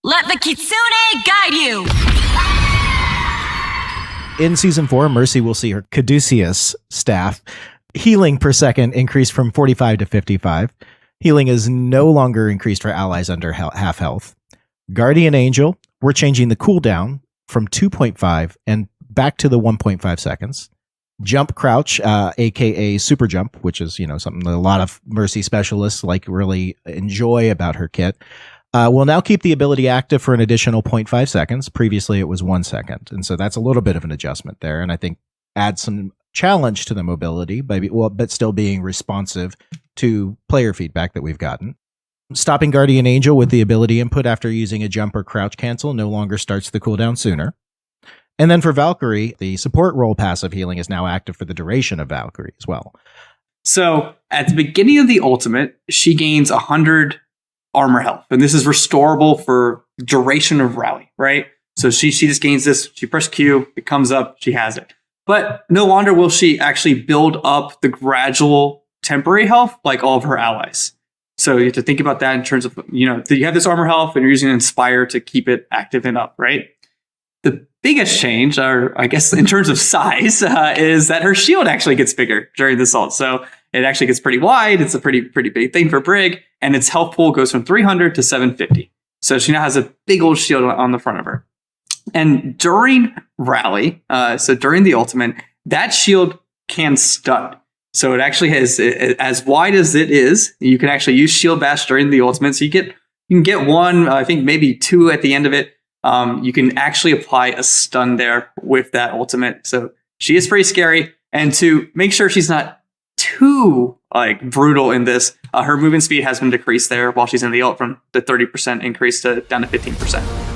Let the Kitsune guide you! In Season 4, Mercy will see her Caduceus staff healing per second increase from 45 to 55. Healing is no longer increased for allies under half health. Guardian Angel, we're changing the cooldown from 2.5 and back to the 1.5 seconds. Jump Crouch, aka Super Jump, which is something that a lot of Mercy specialists really enjoy about her kit. Will now keep the ability active for an additional 0.5 seconds. Previously, it was 1 second. And so that's a little bit of an adjustment there. And I think adds some challenge to the mobility, but still being responsive to player feedback that we've gotten. Stopping Guardian Angel with the ability input after using a jump or crouch cancel no longer starts the cooldown sooner. And then for Valkyrie, the support role passive healing is now active for the duration of Valkyrie as well. So at the beginning of the ultimate, she gains 100 armor health, and this is restorable for duration of rally, right? So she just gains this, she presses Q, it comes up, she has it. But no longer will she actually build up the gradual temporary health like all of her allies. So you have to think about that in terms of, you have this armor health and you're using Inspire to keep it active and up, right? The biggest change, or I guess in terms of size, is that her shield actually gets bigger during the assault. So it actually gets pretty wide. It's a pretty big thing for Brig, and its health pool goes from 300 to 750. So she now has a big old shield on the front of her. And during rally, so during the ultimate, that shield can stun. So it actually has, as wide as it is, you can actually use shield bash during the ultimate. So you can get one, I think maybe two at the end of it. You can actually apply a stun there with that ultimate. So she is pretty scary. And to make sure she's not too brutal in this, her movement speed has been decreased there while she's in the ult from the 30% increase down to 15%.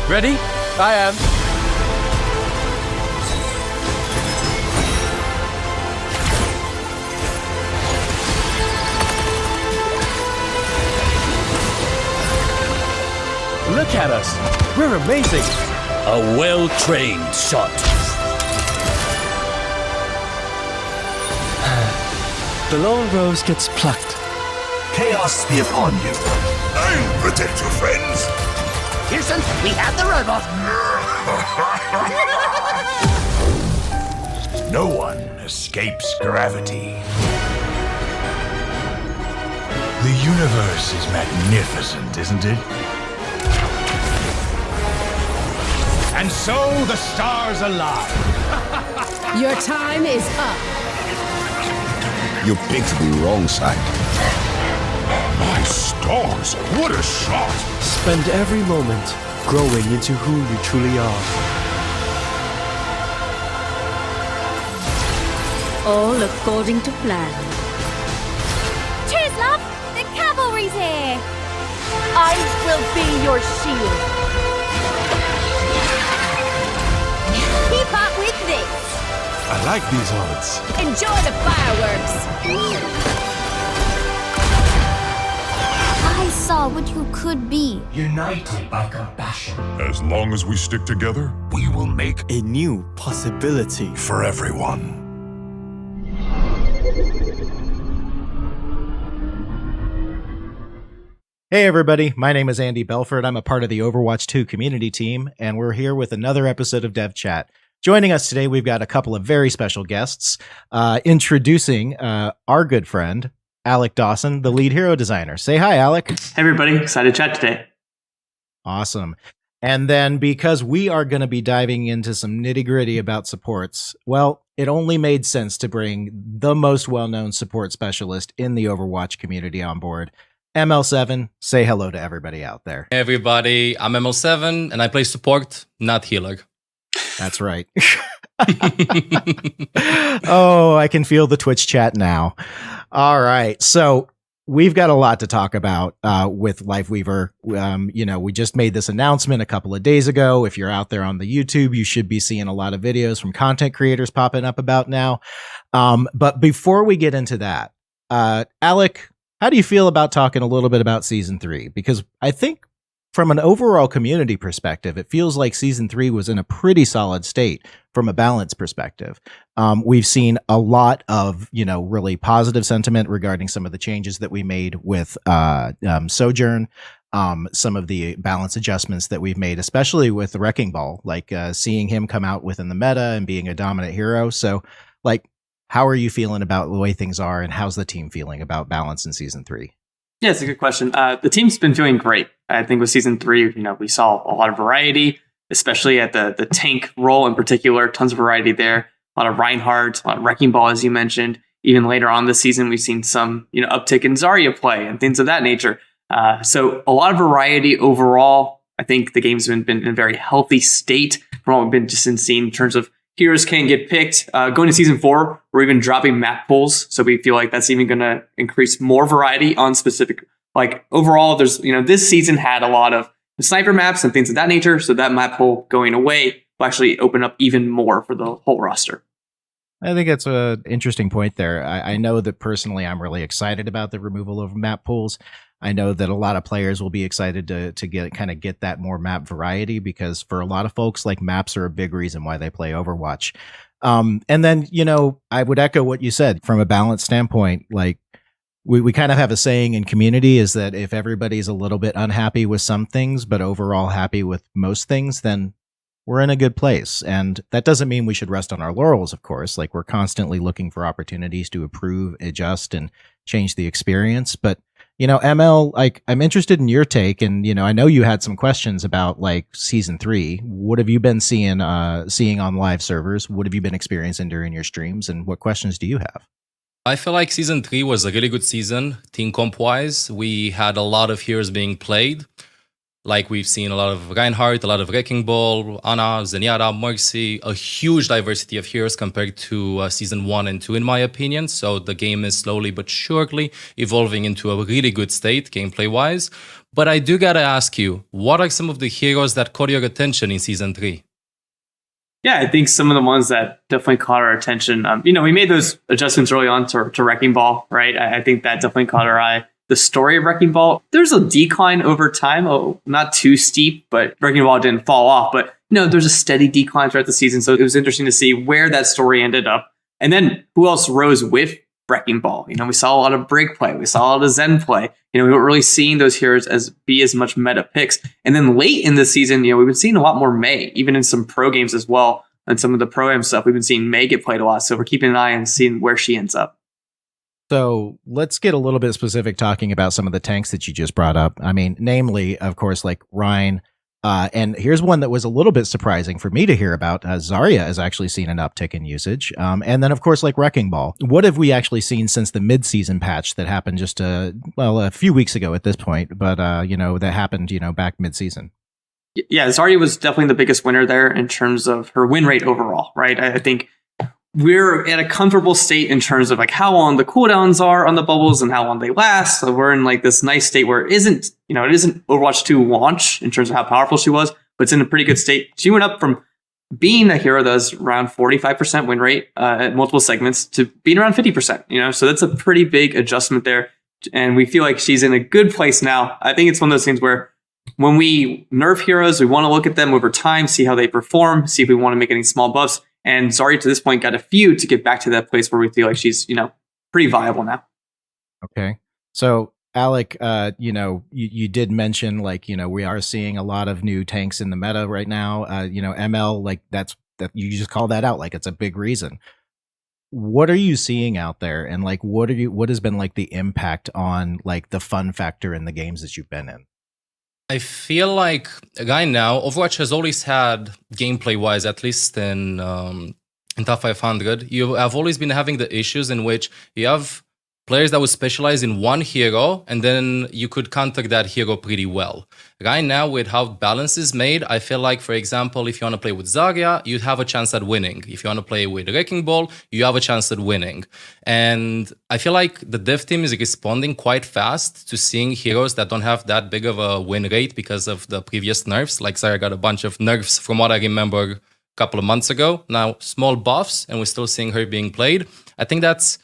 Ready? I am. Look at us. We're amazing. A well-trained shot. The lone rose gets plucked. Chaos be upon you. I'll protect your friends. Pearson, we have the robot. No one escapes gravity. The universe is magnificent, isn't it? and so the stars align. Your time is up. You picked the wrong side. My stars, what a shot! Spend every moment growing into who you truly are. All according to plan. Cheers, love! The cavalry's here! I will be your shield. Keep up with this! I like these odds. Enjoy the fireworks! I saw what you could be. United by compassion. As long as we stick together, we will make A new possibility. for everyone. Hey everybody, my name is Andy Belford. I'm a part of the Overwatch 2 community team, and we're here with another episode of Dev Chat. Joining us today, we've got a couple of very special guests. Introducing our good friend, Alec Dawson, the lead hero designer. Say hi, Alec. Hey everybody, excited to chat today. Awesome. And then because we are going to be diving into some nitty gritty about supports, well, it only made sense to bring the most well-known support specialist in the Overwatch community on board. ML7, say hello to everybody out there. Hey everybody, I'm ML7 and I play support, not healer. That's right. Oh, I can feel the Twitch chat now. All right. So we've got a lot to talk about with Lifeweaver. We just made this announcement a couple of days ago. If you're out there on the YouTube, you should be seeing a lot of videos from content creators popping up about now. But before we get into that, Alec, how do you feel about talking a little bit about Season 3? Because I think from an overall community perspective, it feels like Season 3 was in a pretty solid state from a balance perspective. We've seen a lot of, really positive sentiment regarding some of the changes that we made with Sojourn, some of the balance adjustments that we've made, especially with the Wrecking Ball, like seeing him come out within the meta and being a dominant hero. So, how are you feeling about the way things are, and how's the team feeling about balance in Season 3? Yeah, it's a good question. The team's been feeling great. I think with Season 3, we saw a lot of variety, especially at the tank role in particular. Tons of variety there. A lot of Reinhardt, a lot of Wrecking Ball, as you mentioned. Even later on this season, we've seen some uptick in Zarya play and things of that nature. So a lot of variety overall. I think the game's been in a very healthy state from what we've been just seeing in terms of heroes can get picked. Going to Season 4, we're even dropping map pools. So we feel like that's even going to increase more variety on specific. Overall, there's, this season had a lot of sniper maps and things of that nature. So that map pool going away will actually open up even more for the whole roster. I think that's an interesting point there. I know that personally, I'm really excited about the removal of map pools. I know that a lot of players will be excited to get that more map variety, because for a lot of folks, maps are a big reason why they play Overwatch. And then, I would echo what you said from a balance standpoint. We kind of have a saying in community is that if everybody's a little bit unhappy with some things, but overall happy with most things, then we're in a good place. And that doesn't mean we should rest on our laurels, of course. We're constantly looking for opportunities to improve, adjust, and change the experience. But ML, I'm interested in your take, and I know you had some questions about Season 3. What have you been seeing on live servers? What have you been experiencing during your streams, and what questions do you have? I feel like Season 3 was a really good season, team comp-wise. We had a lot of heroes being played. We've seen a lot of Reinhardt, a lot of Wrecking Ball, Ana, Zenyatta, Mercy, a huge diversity of heroes compared to Season 1 and 2, in my opinion. So the game is slowly but surely evolving into a really good state, gameplay-wise. But I do gotta ask you, what are some of the heroes that caught your attention in Season 3? Yeah, I think some of the ones that definitely caught our attention, we made those adjustments early on to Wrecking Ball, right? I think that definitely caught our eye. The story of Wrecking Ball, there's a decline over time. Not too steep, but Wrecking Ball didn't fall off. But, there's a steady decline throughout the season. So it was interesting to see where that story ended up. And then who else rose with Wrecking Ball? We saw a lot of Brig play. We saw a lot of Zen play. We weren't really seeing those heroes be as much meta picks. And then late in the season, we've been seeing a lot more Mei, even in some pro games as well. And some of the pro-am stuff, we've been seeing Mei get played a lot. So we're keeping an eye and seeing where she ends up. So let's get a little bit specific talking about some of the tanks that you just brought up. I mean, namely, of course, Rein, And here's one that was a little bit surprising for me to hear about. Zarya has actually seen an uptick in usage. And then, of course, like Wrecking Ball. What have we actually seen since the mid-season patch that happened just, a few weeks ago at this point, but, that happened, back mid-season? Yeah, Zarya was definitely the biggest winner there in terms of her win rate overall, right? I think we're at a comfortable state in terms of like how long the cooldowns are on the bubbles and how long they last. So we're in like this nice state where it isn't Overwatch 2 launch in terms of how powerful she was, but it's in a pretty good state. She went up from being a hero that was around 45% win rate at multiple segments to being around 50%, so that's a pretty big adjustment there. And we feel like she's in a good place now. I think it's one of those things where when we nerf heroes, we want to look at them over time, see how they perform, see if we want to make any small buffs. And Zarya to this point got a few to get back to that place where we feel like she's, pretty viable now. Okay. So Alec, you did mention we are seeing a lot of new tanks in the meta right now. ML, like that you just call that out like it's a big reason. What are you seeing out there, and what has been like the impact on like the fun factor in the games that you've been in? I feel like right now, Overwatch has always had gameplay-wise, at least in top 500, you have always been having the issues in which you have players that would specialize in one hero, and then you could counter that hero pretty well. Right now, with how balance is made, I feel like, for example, if you want to play with Zarya, you have a chance at winning. If you want to play with Wrecking Ball, you have a chance at winning. And I feel like the dev team is responding quite fast to seeing heroes that don't have that big of a win rate because of the previous nerfs. Like Zarya got a bunch of nerfs from what I remember a couple of months ago. Now, small buffs, and we're still seeing her being played. I think that's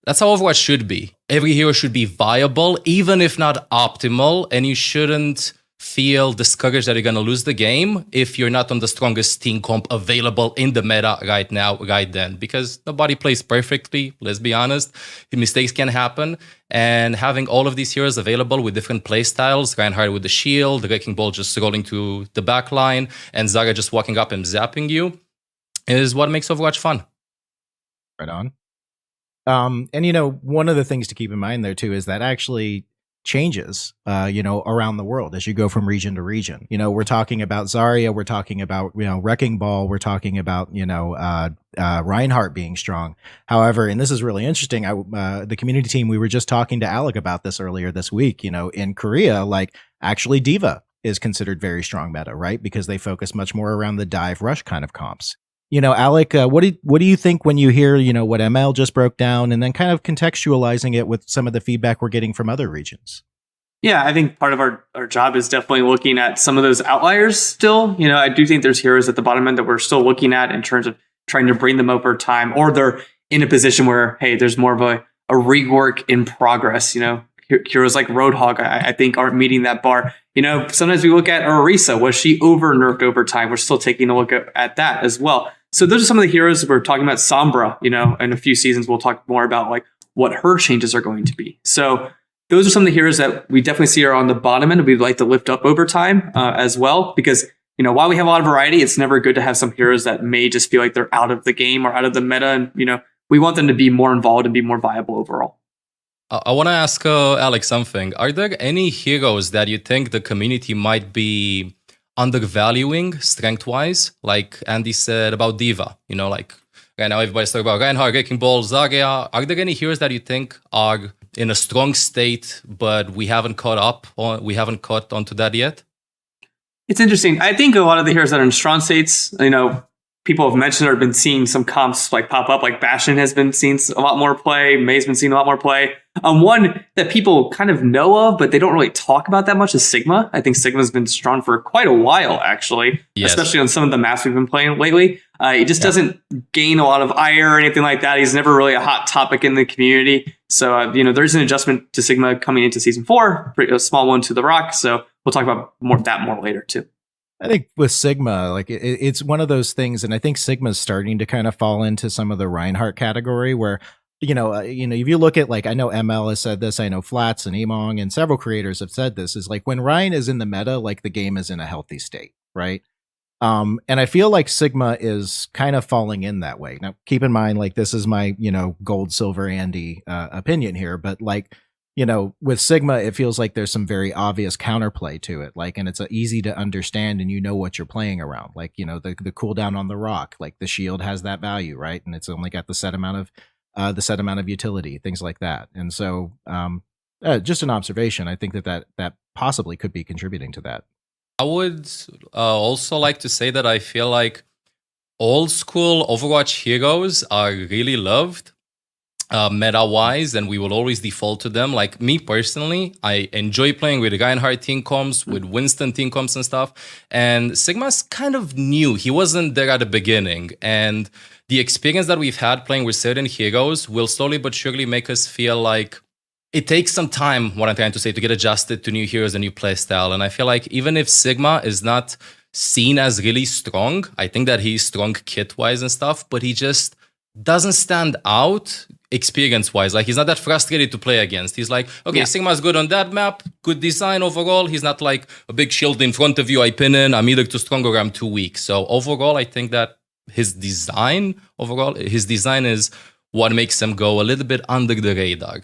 how Overwatch should be. Every hero should be viable, even if not optimal, and you shouldn't feel discouraged that you're going to lose the game if you're not on the strongest team comp available in the meta right now, right then, because nobody plays perfectly, let's be honest. Mistakes can happen, and having all of these heroes available with different playstyles, Reinhardt with the shield, the Wrecking Ball just rolling to the back line, and Zarya just walking up and zapping you, is what makes Overwatch fun. Right on. And one of the things to keep in mind there too is that actually changes, around the world as you go from region to region. We're talking about Zarya, we're talking about, Wrecking Ball, we're talking about, Reinhardt being strong. However, and this is really interesting, the community team, we were just talking to Alec about this earlier this week, in Korea, like actually Diva is considered very strong meta, right? Because they focus much more around the dive rush kind of comps. Alec, what do you think when you hear, what ML just broke down, and then kind of contextualizing it with some of the feedback we're getting from other regions? Yeah, I think part of our job is definitely looking at some of those outliers still. I do think there's heroes at the bottom end that we're still looking at in terms of trying to bring them over time, or they're in a position where, hey, there's more of a rework in progress. Heroes like Roadhog, I think, aren't meeting that bar. Sometimes we look at Orisa. Was she over-nerfed over time? We're still taking a look at that as well. So those are some of the heroes we're talking about. Sombra, in a few seasons, we'll talk more about like what her changes are going to be. So those are some of the heroes that we definitely see are on the bottom end. We'd like to lift up over time as well, because while we have a lot of variety, it's never good to have some heroes that may just feel like they're out of the game or out of the meta. And we want them to be more involved and be more viable overall. I want to ask Alex something. Are there any heroes that you think the community might be undervaluing strength-wise? Like Andy said about Diva, like right now everybody's talking about Reinhardt, Wrecking Ball, Zarya. Are there any heroes that you think are in a strong state, but we haven't caught onto that yet? It's interesting. I think a lot of the heroes that are in strong states, people have mentioned or been seeing some comps like pop up, like Bastion has been seeing a lot more play. May's been seeing a lot more play. One that people kind of know of, but they don't really talk about that much is Sigma. I think Sigma's been strong for quite a while, actually, especially on some of the maps we've been playing lately. He just doesn't gain a lot of ire or anything like that. He's never really a hot topic in the community. So, there's an adjustment to Sigma coming into season 4, a small one to the Rock. So we'll talk about that more later too. I think with Sigma, like it's one of those things, and I think Sigma's starting to kind of fall into some of the Reinhardt category where, if you look at, like, I know ML has said this, I know Flats and Emong and several creators have said this, is like when Rein is in the meta, like the game is in a healthy state, right? And I feel like Sigma is kind of falling in that way. Now, keep in mind, like, this is my, gold, silver, Andy opinion here, but like, with Sigma, it feels like there's some very obvious counterplay to it. Like, and it's easy to understand and what you're playing around. Like, the cooldown on the rock, like the shield has that value, right? And it's only got the set amount of utility, things like that. And so, just an observation. I think that possibly could be contributing to that. I would also like to say that I feel like old school Overwatch heroes are really loved meta-wise, and we will always default to them. Like me personally, I enjoy playing with Reinhardt team comps, with Winston team comps and stuff. And Sigma's kind of new. He wasn't there at the beginning. And the experience that we've had playing with certain heroes will slowly but surely make us feel like it takes some time, what I'm trying to say, to get adjusted to new heroes and new playstyle. And I feel like even if Sigma is not seen as really strong, I think that he's strong kit-wise and stuff, but he just doesn't stand out experience-wise. Like, he's not that frustrated to play against. He's like, okay, Sigma's good on that map, good design overall. He's not like a big shield in front of you, I pin in, I'm either too strong or I'm too weak. So overall, I think that his design is what makes him go a little bit under the radar.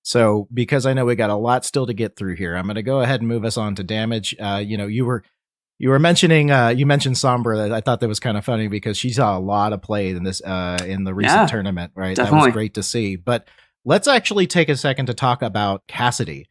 So, because I know we got a lot still to get through here, I'm going to go ahead and move us on to damage. You were mentioning, you mentioned Sombra. I thought that was kind of funny because she saw a lot of play in this, in the recent tournament, right? Definitely. That was great to see. But let's actually take a second to talk about Cassidy.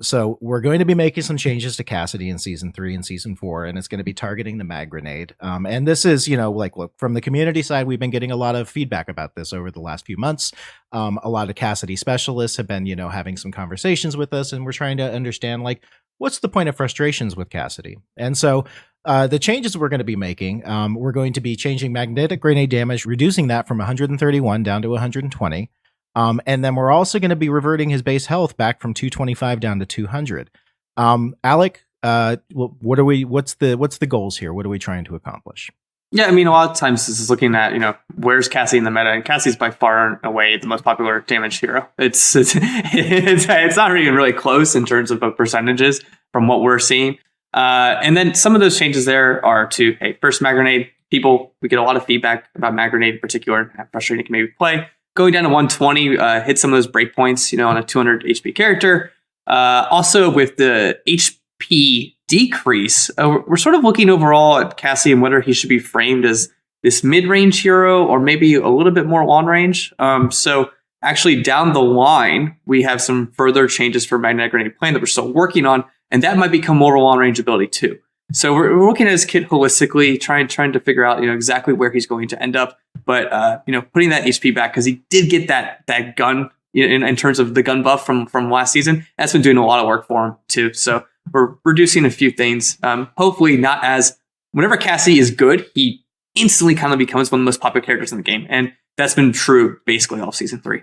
So we're going to be making some changes to Cassidy in season 3 and season 4, and it's going to be targeting the mag grenade. And this is, look, from the community side, we've been getting a lot of feedback about this over the last few months. A lot of Cassidy specialists have been, having some conversations with us, and we're trying to understand, like, what's the point of frustrations with Cassidy? And so the changes we're going to be making, we're going to be changing magnetic grenade damage, reducing that from 131 down to 120. And then we're also going to be reverting his base health back from 225 down to 200. Alec, what's the goals here? What are we trying to accomplish? Yeah, I mean, a lot of times this is looking at, where's Cassie in the meta, and Cassie's by far and away the most popular damage hero. It's not even really close in terms of percentages from what we're seeing. And then some of those changes there are to, hey, first mag grenade, we get a lot of feedback about mag grenade in particular, and how frustrating it can maybe play. Going down to 120, hit some of those breakpoints, on a 200 HP character. Also, with the HP decrease, we're sort of looking overall at Cassie and whether he should be framed as this mid-range hero or maybe a little bit more long-range. So actually, down the line, we have some further changes for Magnetic Grenade Plan that we're still working on, and that might become more of a long-range ability too. So we're looking at his kit holistically, trying to figure out exactly where he's going to end up. But putting that HP back, because he did get that gun in terms of the gun buff from last season. That's been doing a lot of work for him too. So we're reducing a few things. Hopefully not as whenever Cassie is good, he instantly kind of becomes one of the most popular characters in the game, and that's been true basically all of season 3.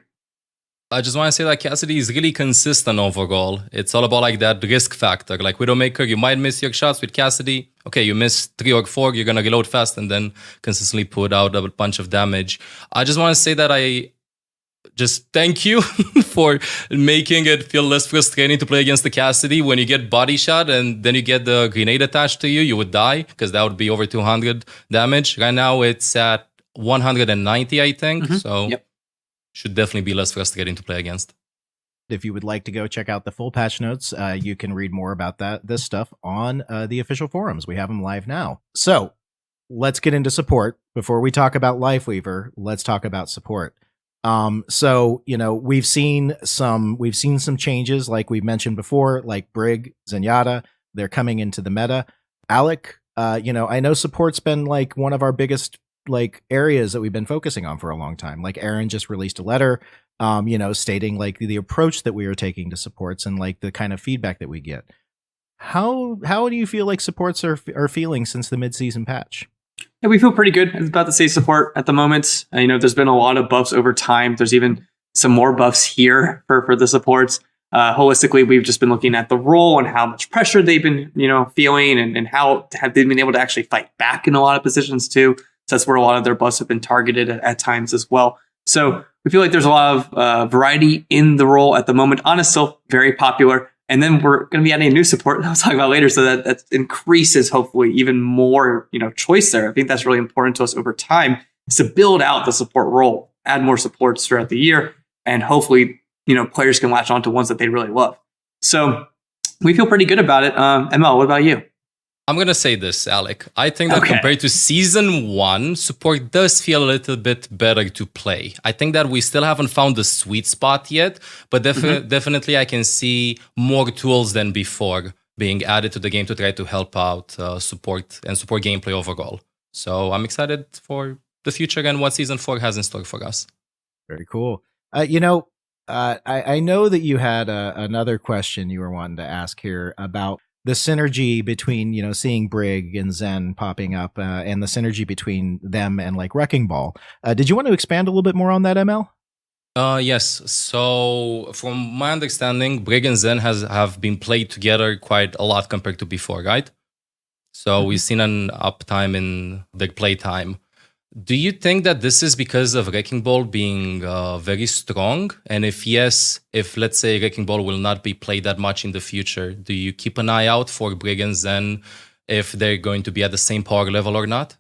I just want to say that Cassidy is really consistent overall. It's all about like that risk factor. Like Widowmaker, you might miss your shots with Cassidy. Okay, you miss 3 or 4, you're going to reload fast and then consistently put out a bunch of damage. I just want to say that I just thank you for making it feel less frustrating to play against the Cassidy. When you get body shot and then you get the grenade attached to you, you would die because that would be over 200 damage. Right now it's at 190, I think. Mm-hmm. So should definitely be less frustrating to play against. If you would like to go check out the full patch notes, you can read more about this stuff on the official forums. We have them live now. So let's get into support. Before we talk about Lifeweaver, let's talk about support. So, we've seen some changes, like we mentioned before, like Brig, Zenyatta, they're coming into the meta. Alec, I know support's been like one of our biggest like areas that we've been focusing on for a long time. Like Aaron just released a letter, stating like the approach that we are taking to supports and like the kind of feedback that we get. How do you feel like supports are feeling since the mid-season patch? Yeah, we feel pretty good about the safe support at the moment. There's been a lot of buffs over time. There's even some more buffs here for the supports. Holistically, we've just been looking at the role and how much pressure they've been, feeling and how have they been able to actually fight back in a lot of positions too. So that's where a lot of their buffs have been targeted at times as well. So we feel like there's a lot of variety in the role at the moment. Ana still very popular. And then we're going to be adding a new support that I'll talk about later. So that increases hopefully even more, choice there. I think that's really important to us over time is to build out the support role, add more supports throughout the year. And hopefully players can latch on to ones that they really love. So we feel pretty good about it. ML, what about you? I'm going to say this, Alec. I think that compared to Season 1, support does feel a little bit better to play. I think that we still haven't found the sweet spot yet, but definitely I can see more tools than before being added to the game to try to help out support gameplay overall. So I'm excited for the future and what Season 4 has in store for us. Very cool. I know that you had another question you were wanting to ask here about the synergy between, seeing Brig and Zen popping up and the synergy between them and like Wrecking Ball. Did you want to expand a little bit more on that, ML? Yes. So from my understanding, Brig and Zen have been played together quite a lot compared to before, right? So we've seen an uptime in the playtime. Do you think that this is because of Wrecking Ball being very strong? And if yes, if let's say Wrecking Ball will not be played that much in the future, do you keep an eye out for Brig and Zen if they're going to be at the same power level or not?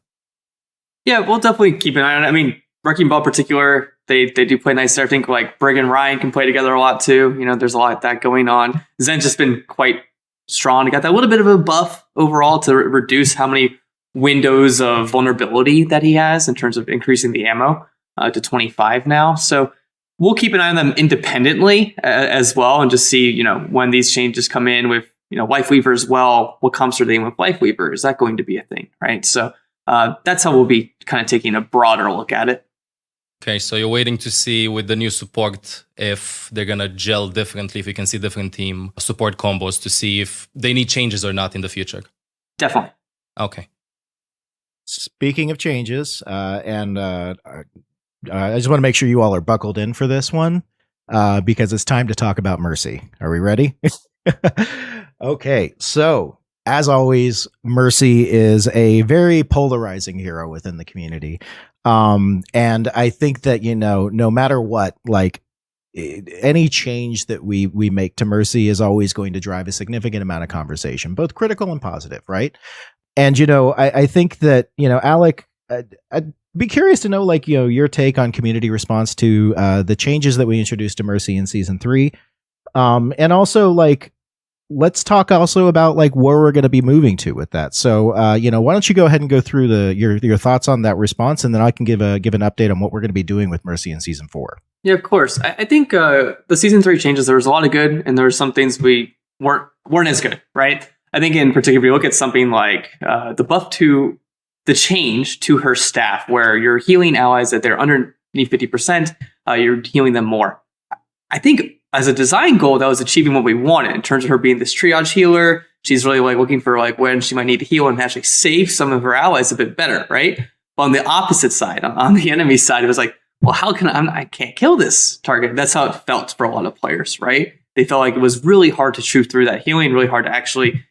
Yeah, we'll definitely keep an eye on it. I mean, Wrecking Ball in particular, they do play nice there. I think like Brig and Rein can play together a lot too. There's a lot of that going on. Zen's just been quite strong. He got that little bit of a buff overall to reduce how many windows of vulnerability that he has in terms of increasing the ammo to 25 now. So we'll keep an eye on them independently as well and just see, when these changes come in with, Lifeweaver as well. What comes through the name with Lifeweaver? Is that going to be a thing? Right. So that's how we'll be kind of taking a broader look at it. Okay, so you're waiting to see with the new support if they're going to gel differently, if you can see different team support combos to see if they need changes or not in the future. Definitely. Okay. Speaking of changes, I just want to make sure you all are buckled in for this one because it's time to talk about Mercy. Are we ready? Okay, so as always, Mercy is a very polarizing hero within the community. And I think that, no matter what, like any change that we make to Mercy is always going to drive a significant amount of conversation, both critical and positive, right? And, I think that, Alec, I'd be curious to know, like, your take on community response to the changes that we introduced to Mercy in Season 3. And also, like, let's talk also about, like, where we're going to be moving to with that. So, why don't you go ahead and go through your thoughts on that response, and then I can give an update on what we're going to be doing with Mercy in Season 4. Yeah, of course. I think the Season 3 changes, there was a lot of good, and there were some things we weren't as good, right? I think in particular, if you look at something like the buff to the change to her staff, where you're healing allies that they're underneath 50%, you're healing them more. I think as a design goal, that was achieving what we wanted in terms of her being this triage healer. She's really like looking for like when she might need to heal and actually save some of her allies a bit better, right? But on the opposite side, on the enemy side, it was like, well, how can I can't kill this target? That's how it felt for a lot of players, right? They felt like it was really hard to chew through that healing, really hard to actually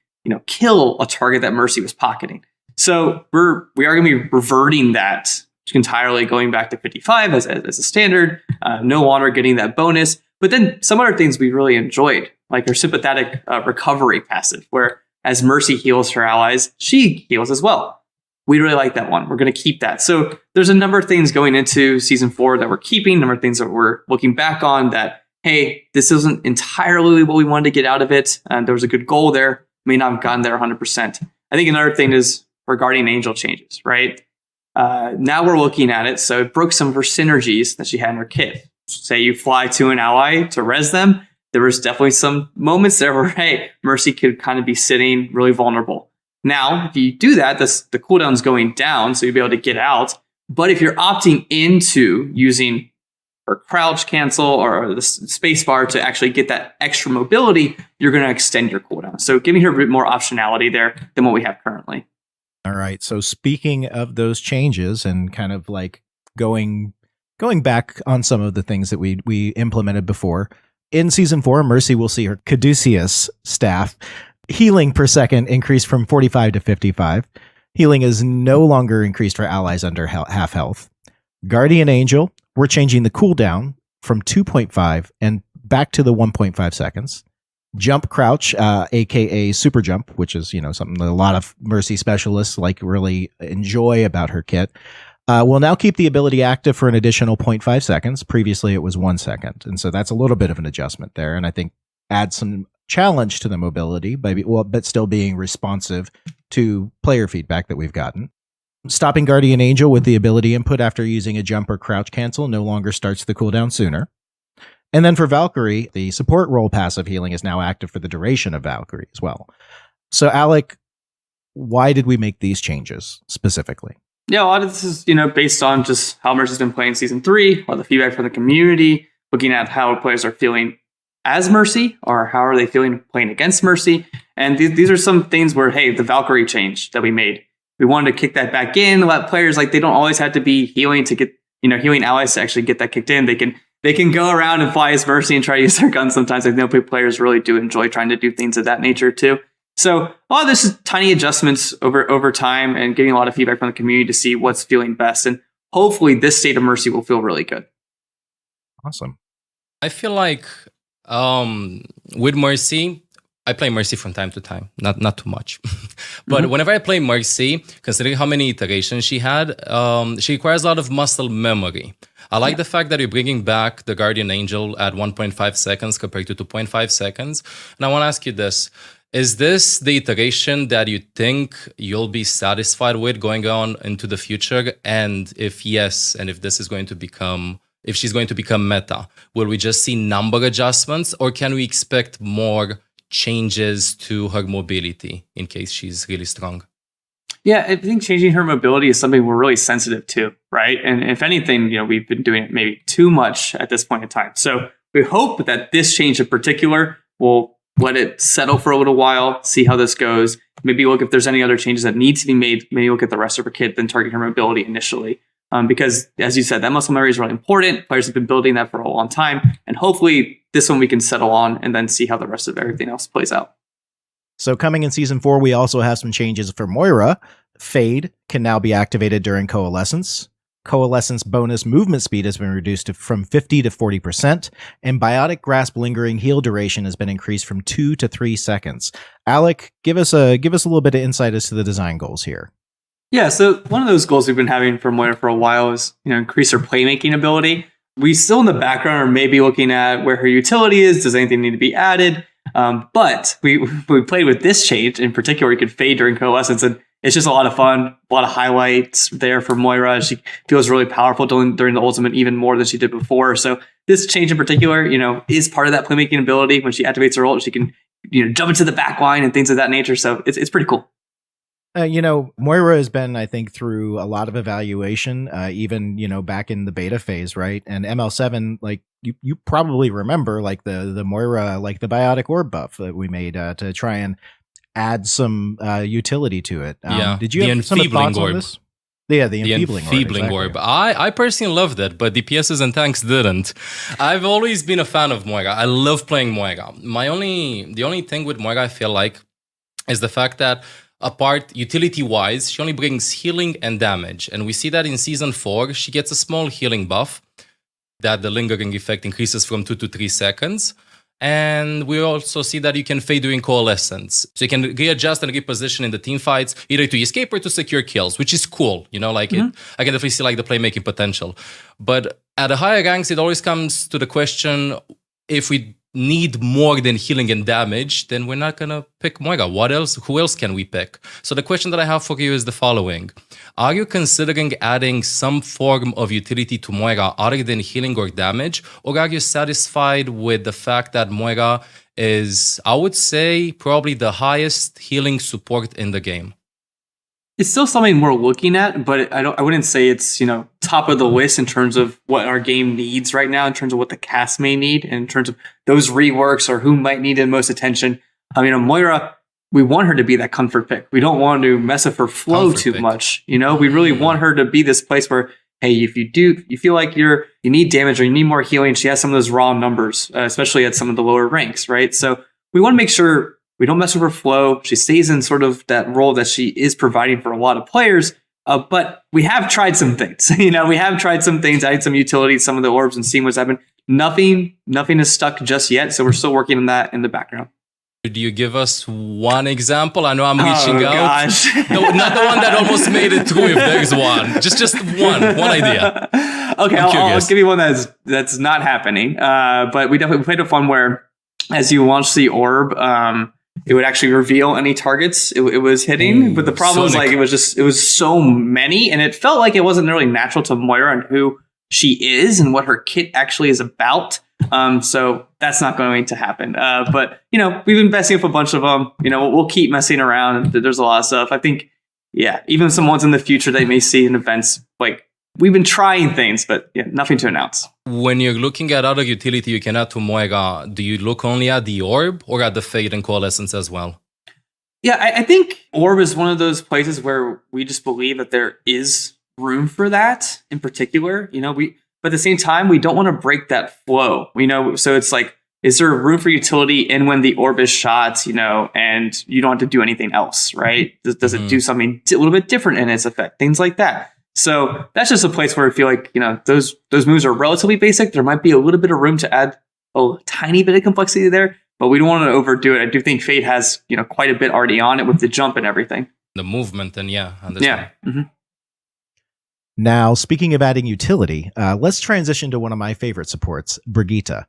kill a target that Mercy was pocketing. So we are going to be reverting that entirely, going back to 55 as a standard, no longer getting that bonus. But then some other things we really enjoyed, like her sympathetic recovery passive, where as Mercy heals her allies, she heals as well. We really like that one. We're going to keep that. So there's a number of things going into Season 4 that we're keeping, a number of things that we're looking back on that, hey, this isn't entirely what we wanted to get out of it. And there was a good goal there. May not have gotten there 100%. I think another thing is her Guardian Angel changes, right? Now we're looking at it. So it broke some of her synergies that she had in her kit. Say you fly to an ally to res them. There was definitely some moments there where, hey, Mercy could kind of be sitting really vulnerable. Now, if you do that, the cooldown's going down, so you'll be able to get out. But if you're opting into using her crouch cancel or the space bar to actually get that extra mobility, you're going to extend your cooldown. So giving her a bit more optionality there than what we have currently. All right. So speaking of those changes and kind of like going back on some of the things that we implemented before, in Season 4, Mercy will see her Caduceus staff healing per second increase from 45 to 55. Healing is no longer increased for allies under half health. Guardian Angel, we're changing the cooldown from 2.5 and back to the 1.5 seconds. Jump crouch, aka super jump, which is something that a lot of Mercy specialists like really enjoy about her kit. We'll now keep the ability active for an additional 0.5 seconds. Previously, it was 1 second. And so that's a little bit of an adjustment there. And I think adds some challenge to the mobility, but still being responsive to player feedback that we've gotten. Stopping Guardian Angel with the ability input after using a jump or crouch cancel no longer starts the cooldown sooner. And then for Valkyrie, the support role passive healing is now active for the duration of Valkyrie as well. So Alec, why did we make these changes specifically? Yeah, a lot of this is, based on just how Mercy's been playing season 3, or the feedback from the community, looking at how players are feeling as Mercy, or how are they feeling playing against Mercy. And these are some things where, hey, the Valkyrie change that we made, we wanted to kick that back in, let players, they don't always have to be healing to get, healing allies to actually get that kicked in. They can go around and fly as Mercy and try to use their guns sometimes. I know players really do enjoy trying to do things of that nature too. So a lot of this is tiny adjustments over time and getting a lot of feedback from the community to see what's feeling best. And hopefully this state of Mercy will feel really good. Awesome. I feel like with Mercy, I play Mercy from time to time, not too much. But whenever I play Mercy, considering how many iterations she had, she requires a lot of muscle memory. I like the fact that you're bringing back the Guardian Angel at 1.5 seconds compared to 2.5 seconds. And I want to ask you this. Is this the iteration that you think you'll be satisfied with going on into the future? And if yes, and if this is going to become, if she's going to become meta, will we just see number adjustments, or can we expect more changes to her mobility in case she's really strong? Yeah, I think changing her mobility is something we're really sensitive to, right? And if anything, we've been doing it maybe too much at this point in time. So we hope that this change in particular will let it settle for a little while, see how this goes. Maybe look if there's any other changes that need to be made. Maybe look at the rest of her kit, then target her mobility initially. Because, as you said, that muscle memory is really important. Players have been building that for a long time. And hopefully this one we can settle on and then see how the rest of everything else plays out. So coming in Season 4, we also have some changes for Moira. Fade can now be activated during Coalescence. Coalescence bonus movement speed has been reduced from 50 to 40%, and Biotic Grasp lingering heal duration has been increased from 2 to 3 seconds. Alec, give us a little bit of insight as to the design goals here. Yeah, so one of those goals we've been having for Moira for a while is, increase her playmaking ability. We still in the background are maybe looking at where her utility is. Does anything need to be added? But we played with this change in particular. You could fade during Coalescence, and it's just a lot of fun, a lot of highlights there for Moira. She feels really powerful during the ultimate, even more than she did before. So this change in particular, is part of that playmaking ability. When she activates her ult, she can, jump into the back line and things of that nature. So it's pretty cool. Moira has been, I think, through a lot of evaluation, even, back in the beta phase, right? And ML7, you probably remember, the Moira, the Biotic Orb buff that we made to try and add some utility to it. Did you have some thoughts on this? Yeah, the enfeebling orb. Exactly. I personally loved it, but DPSs and tanks didn't. I've always been a fan of Moira. I love playing Moira. The only thing with Moira I feel like is the fact that apart utility-wise, she only brings healing and damage. And we see that in Season 4, she gets a small healing buff that the lingering effect increases from 2 to 3 seconds. And we also see that you can fade during Coalescence. So you can readjust and reposition in the team fights, either to escape or to secure kills, which is cool. I can definitely see the playmaking potential. But at the higher ranks, it always comes to the question, if we need more than healing and damage, then we're not gonna pick Moira. Who else can we pick? So the question that I have for you is the following. Are you considering adding some form of utility to Moira other than healing or damage? Or are you satisfied with the fact that Moira is, I would say, probably the highest healing support in the game? It's still something we're looking at, but I wouldn't say it's, top of the list in terms of what our game needs right now, in terms of what the cast may need, and in terms of those reworks or who might need the most attention. Moira, we want her to be that comfort pick. We don't want to mess up her flow too much. We really want her to be this place where, hey, if you feel like you need damage or you need more healing, she has some of those raw numbers, especially at some of the lower ranks, right? So we want to make sure we don't mess with her flow. She stays in sort of that role that she is providing for a lot of players. But we have tried some things. We have tried some things, added some utility, some of the orbs, and seeing what's happened. Nothing is stuck just yet. So we're still working on that in the background. Could you give us one example? I know I'm reaching out. Gosh. Not the one that almost made it through if there's one. Just one idea. Okay, I'll give you one that's not happening. But we definitely played a fun where as you launch the orb, it would actually reveal any targets it was hitting. But the problem was like it was so many, and it felt like it wasn't really natural to Moira and who she is and what her kit actually is about. So that's not going to happen. But we've been messing up a bunch of them. We'll keep messing around. There's a lot of stuff. I think, even some ones in the future they may see in events. Like we've been trying things, but nothing to announce. When you're looking at other utility you can add to Moira, do you look only at the orb or at the Fate and Coalescence as well? Yeah, I think orb is one of those places where we just believe that there is room for that in particular. But at the same time, we don't want to break that flow. So it's like, is there room for utility in when the orb is shot, and you don't have to do anything else, right? Does it do something a little bit different in its effect? Things like that. So that's just a place where I feel like, those moves are relatively basic. There might be a little bit of room to add a tiny bit of complexity there, but we don't want to overdo it. I do think Fate has, quite a bit already on it with the jump and everything. The movement and Now, speaking of adding utility, let's transition to one of my favorite supports, Brigitte.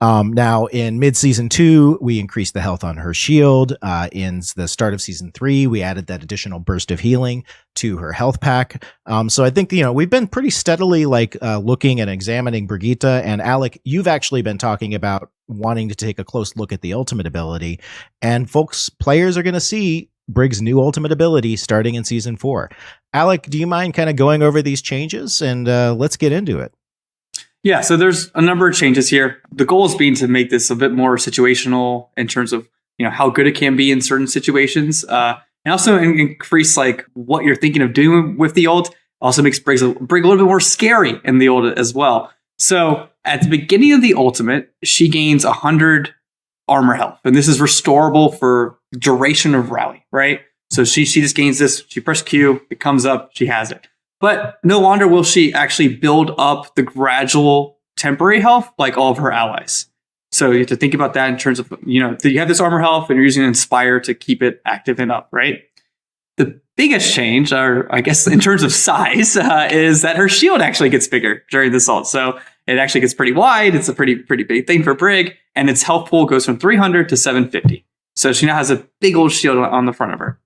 Now, in mid-season 2, we increased the health on her shield. In the start of season 3, we added that additional burst of healing to her health pack. So I think, we've been pretty steadily looking and examining Brigitte. And Alec, you've actually been talking about wanting to take a close look at the ultimate ability. And players are going to see Brig's new ultimate ability starting in season 4. Alec, do you mind kind of going over these changes and let's get into it? Yeah, so there's a number of changes here. The goal is being to make this a bit more situational in terms of how good it can be in certain situations, and also increase what you're thinking of doing with the ult. Also makes Brig a little bit more scary in the ult as well. So at the beginning of the ultimate, she gains 100 armor health, and this is restorable for duration of rally, right? So she just gains this. She presses Q, it comes up, she has it. But no longer will she actually build up the gradual temporary health like all of her allies. So you have to think about that in terms of, you have this armor health and you're using Inspire to keep it active and up, right? The biggest change, or I guess in terms of size, is that her shield actually gets bigger during this ult. So it actually gets pretty wide. It's a pretty big thing for Brig, and its health pool goes from 300 to 750. So she now has a big old shield on the front of her.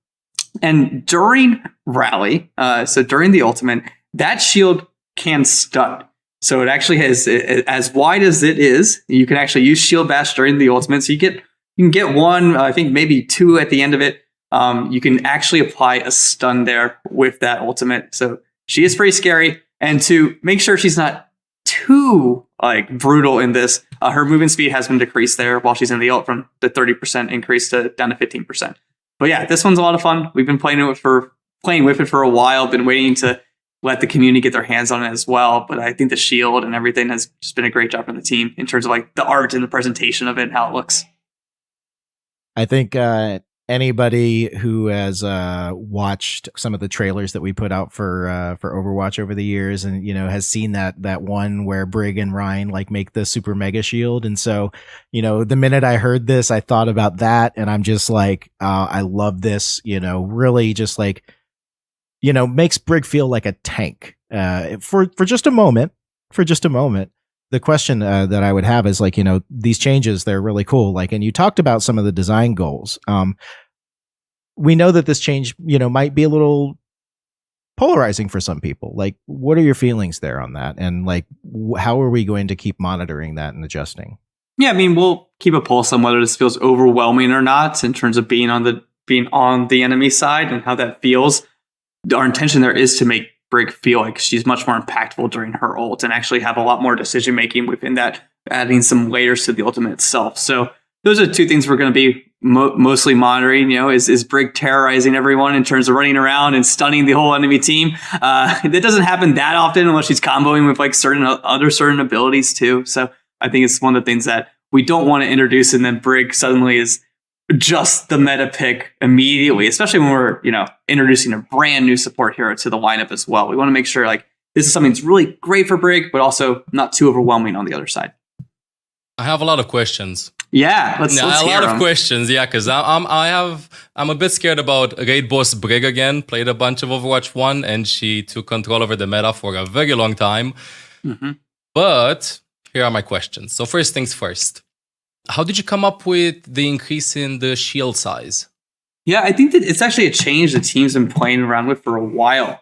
And during rally, so during the ultimate, that shield can stun. So it actually has, as wide as it is, you can actually use shield bash during the ultimate. So you can get one, I think maybe two at the end of it. You can actually apply a stun there with that ultimate. So she is pretty scary. And to make sure she's not too brutal in this, her movement speed has been decreased there while she's in the ult from the 30% increase down to 15%. But yeah, this one's a lot of fun. We've been playing with it for a while. Been waiting to let the community get their hands on it as well. But I think the shield and everything has just been a great job from the team in terms of the art and the presentation of it and how it looks. I think anybody who has watched some of the trailers that we put out for Overwatch over the years, and has seen that one where Brig and Rein make the super mega shield, and so the minute I heard this, I thought about that, and I'm just I love this. Really just makes Brig feel like a tank for just a moment. The question that I would have is these changes, they're really cool. And you talked about some of the design goals. We know that this change, might be a little polarizing for some people. What are your feelings there on that? And how are we going to keep monitoring that and adjusting? Yeah, I mean, we'll keep a pulse on whether this feels overwhelming or not in terms of being on the enemy side and how that feels. Our intention there is to make Brig feel like she's much more impactful during her ult and actually have a lot more decision making within that, adding some layers to the ultimate itself. So those are two things we're going to be mostly monitoring. Is Brig terrorizing everyone in terms of running around and stunning the whole enemy team? That doesn't happen that often unless she's comboing with certain abilities too. So I think it's one of the things that we don't want to introduce, and then Brig suddenly is just the meta pick immediately, especially when we're, introducing a brand new support hero to the lineup as well. We want to make sure this is something that's really great for Brig, but also not too overwhelming on the other side. I have a lot of questions. Yeah, let's a hear lot of 'em. questions. Yeah, because I'm a bit scared about raid boss Brig again. Played a bunch of Overwatch 1, and she took control over the meta for a very long time. Mhm. But here are my questions. So first things first. How did you come up with the increase in the shield size? Yeah, I think that it's actually a change the team's been playing around with for a while.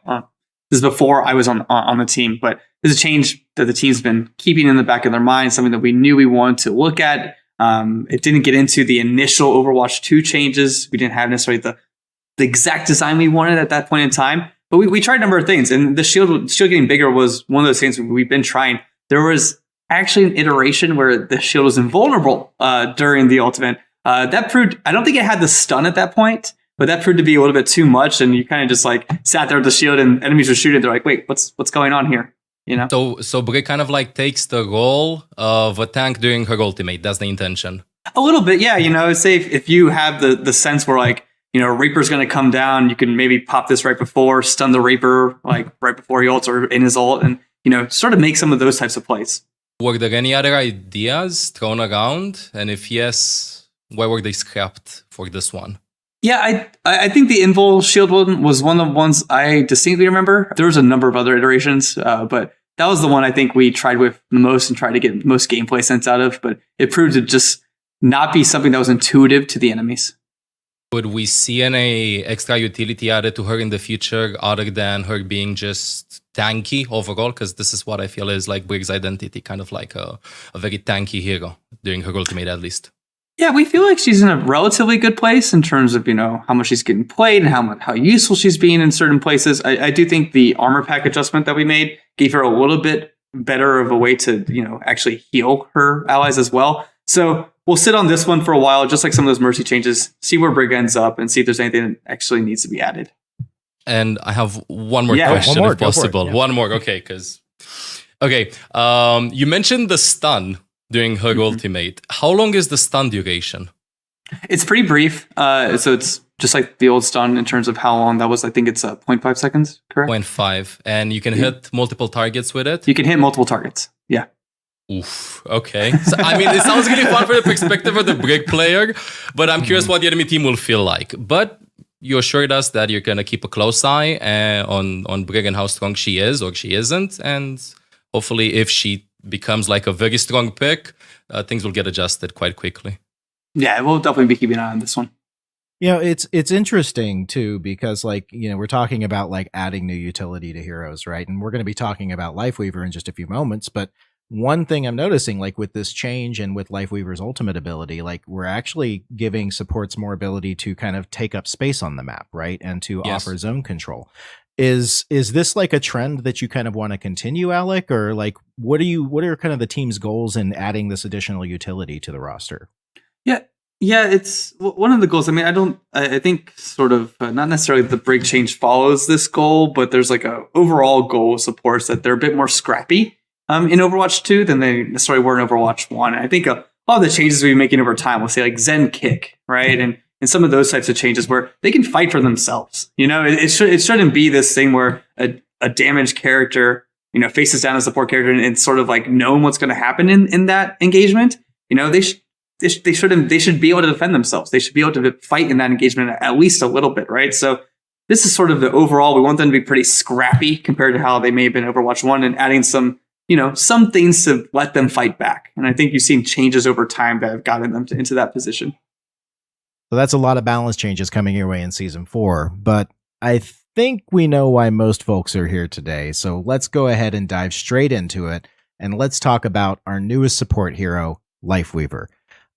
This is before I was on the team, but there's a change that the team's been keeping in the back of their mind, something that we knew we wanted to look at. It didn't get into the initial Overwatch 2 changes. We didn't have necessarily the exact design we wanted at that point in time, but we tried a number of things, and the shield getting bigger was one of those things we've been trying. There was actually an iteration where the shield was invulnerable during the ultimate. That proved, I don't think it had the stun at that point, but that proved to be a little bit too much. And you kind of just like sat there with the shield and enemies were shooting. They're like, wait, what's going on here? You know? So Brig kind of like takes the role of a tank during her ultimate. That's the intention. A little bit, yeah. You know, say if you have the sense where like, you know, Reaper's going to come down, you can maybe pop this right before, stun the Reaper, like right before he ults or in his ult, and, you know, sort of make some of those types of plays. Were there any other ideas thrown around? And if yes, why were they scrapped for this one? Yeah, I think the Invul shield one was one of the ones I distinctly remember. There was a number of other iterations, but that was the one I think we tried with the most and tried to get most gameplay sense out of. But it proved to just not be something that was intuitive to the enemies. Would we see any extra utility added to her in the future other than her being just tanky overall? Because this is what I feel is like Brig's identity, kind of like a very tanky hero during her ultimate at least. Yeah, we feel like she's in a relatively good place in terms of, you know, how much she's getting played and how useful she's being in certain places. I do think the armor pack adjustment that we made gave her a little bit better of a way to, you know, actually heal her allies as well. So we'll sit on this one for a while, just like some of those Mercy changes, see where Brig ends up and see if there's anything that actually needs to be added. And I have one more question if possible. Yeah. One more, okay, you mentioned the stun during her ultimate. How long is the stun duration? It's pretty brief. So it's just like the old stun in terms of how long that was. I think it's 0.5 seconds, correct? 0.5. And you can hit multiple targets with it? You can hit multiple targets, yeah. Oof, okay. So, I mean, it sounds really fun for the perspective of the Brig player, but I'm curious what the enemy team will feel like. But you assured us that you're going to keep a close eye on Brig and how strong she is or she isn't. And hopefully if she becomes like a very strong pick, things will get adjusted quite quickly. Yeah, we'll definitely be keeping an eye on this one. You know, it's interesting too, because like, you know, we're talking about like adding new utility to heroes, right? And we're going to be talking about Lifeweaver in just a few moments, but one thing I'm noticing, like with this change and with Lifeweaver's ultimate ability, like we're actually giving supports more ability to kind of take up space on the map, right? And to offer zone control. Is this like a trend that you kind of want to continue, Alec? Or like, what are kind of the team's goals in adding this additional utility to the roster? Yeah, it's one of the goals. I mean, I think sort of not necessarily the Brig change follows this goal, but there's like a overall goal of supports that they're a bit more scrappy in Overwatch 2 than they necessarily were in Overwatch 1. And I think a lot of the changes we've been making over time, we'll say like Zen Kick, right? And some of those types of changes where they can fight for themselves. You know, it shouldn't be this thing where a damaged character, you know, faces down a support character and sort of like knowing what's going to happen in that engagement. You know, they should be able to defend themselves. They should be able to fight in that engagement at least a little bit, right? So this is sort of the overall. We want them to be pretty scrappy compared to how they may have been Overwatch 1, and adding some things to let them fight back. And I think you've seen changes over time that have gotten them into that position. So that's a lot of balance changes coming your way in Season 4, but I think we know why most folks are here today. So let's go ahead and dive straight into it, and let's talk about our newest support hero, Lifeweaver.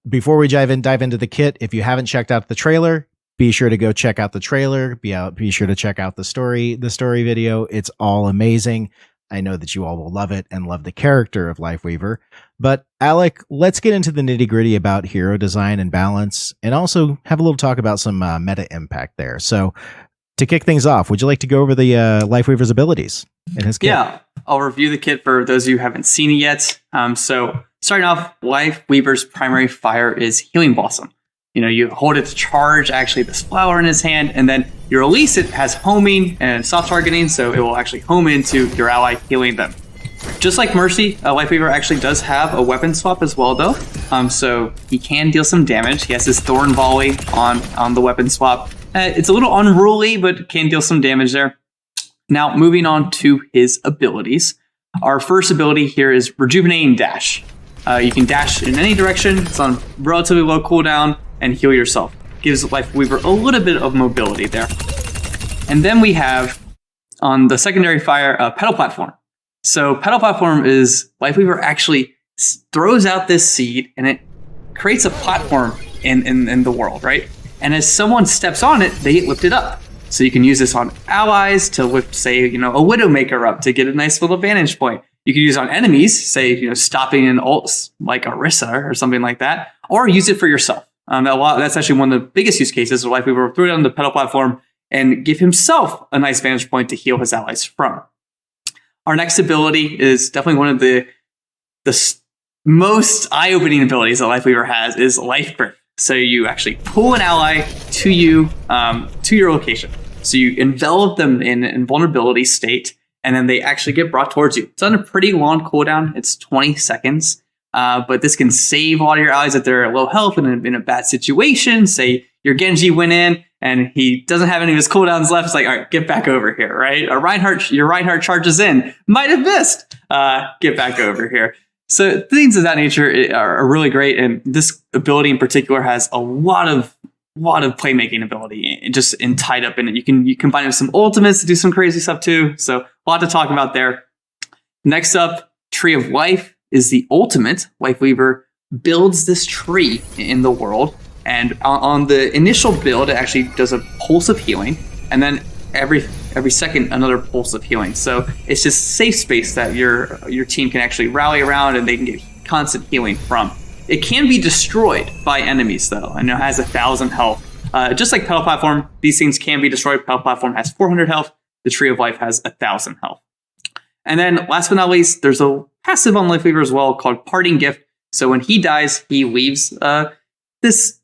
Before we dive into the kit, if you haven't checked out the trailer, be sure to go check out the trailer. Be sure to check out the story video. It's all amazing. I know that you all will love it and love the character of Lifeweaver. But Alec, let's get into the nitty-gritty about hero design and balance, and also have a little talk about some meta impact there. So to kick things off, would you like to go over the Lifeweaver's abilities in his kit? Yeah, I'll review the kit for those of you who haven't seen it yet. So starting off, Lifeweaver's primary fire is Healing Blossom. You know, you hold it to charge, actually, this flower in his hand, and then you release it, has homing and soft targeting, so it will actually home into your ally, healing them. Just like Mercy, Lifeweaver actually does have a weapon swap as well, though. So he can deal some damage. He has his Thorn Volley on the weapon swap. It's a little unruly, but can deal some damage there. Now, moving on to his abilities. Our first ability here is Rejuvenating Dash. You can dash in any direction. It's on relatively low cooldown and heal yourself. Gives Lifeweaver a little bit of mobility there. And then we have, on the secondary fire, Pedal Platform. So Pedal Platform is Lifeweaver actually throws out this seed and it creates a platform in the world, right? And as someone steps on it, they get lifted up. So you can use this on allies to lift, say, a Widowmaker up to get a nice little vantage point. You can use it on enemies, say, stopping an ult like Orisa or something like that, or use it for yourself. That's actually one of the biggest use cases of Lifeweaver. Throw it on the Pedal Platform and give himself a nice vantage point to heal his allies from. Our next ability is definitely one of the most eye-opening abilities that Lifeweaver has is Life Grip. So you actually pull an ally to you, to your location. So you envelop them in invulnerability state, and then they actually get brought towards you. It's on a pretty long cooldown. It's 20 seconds. But this can save a lot of your allies if they're low health and in a bad situation. Say your Genji went in and he doesn't have any of his cooldowns left. It's like, all right, get back over here, right? Your Reinhardt charges in. Might have missed. Get back over here. So things of that nature are really great. And this ability in particular has a lot of playmaking ability just tied up in it. You can combine it with some ultimates to do some crazy stuff too. So a lot to talk about there. Next up, Tree of Life is the ultimate. Lifeweaver builds this tree in the world. And on the initial build, it actually does a pulse of healing. And then every second, another pulse of healing. So it's just safe space that your team can actually rally around and they can get constant healing from. It can be destroyed by enemies, though, and it has 1,000 health. Just like Pedal Platform, these things can be destroyed. Pedal Platform has 400 health. The Tree of Life has 1,000 health. And then, last but not least, there's a passive on Lifeweaver as well called Parting Gift. So when he dies, he leaves this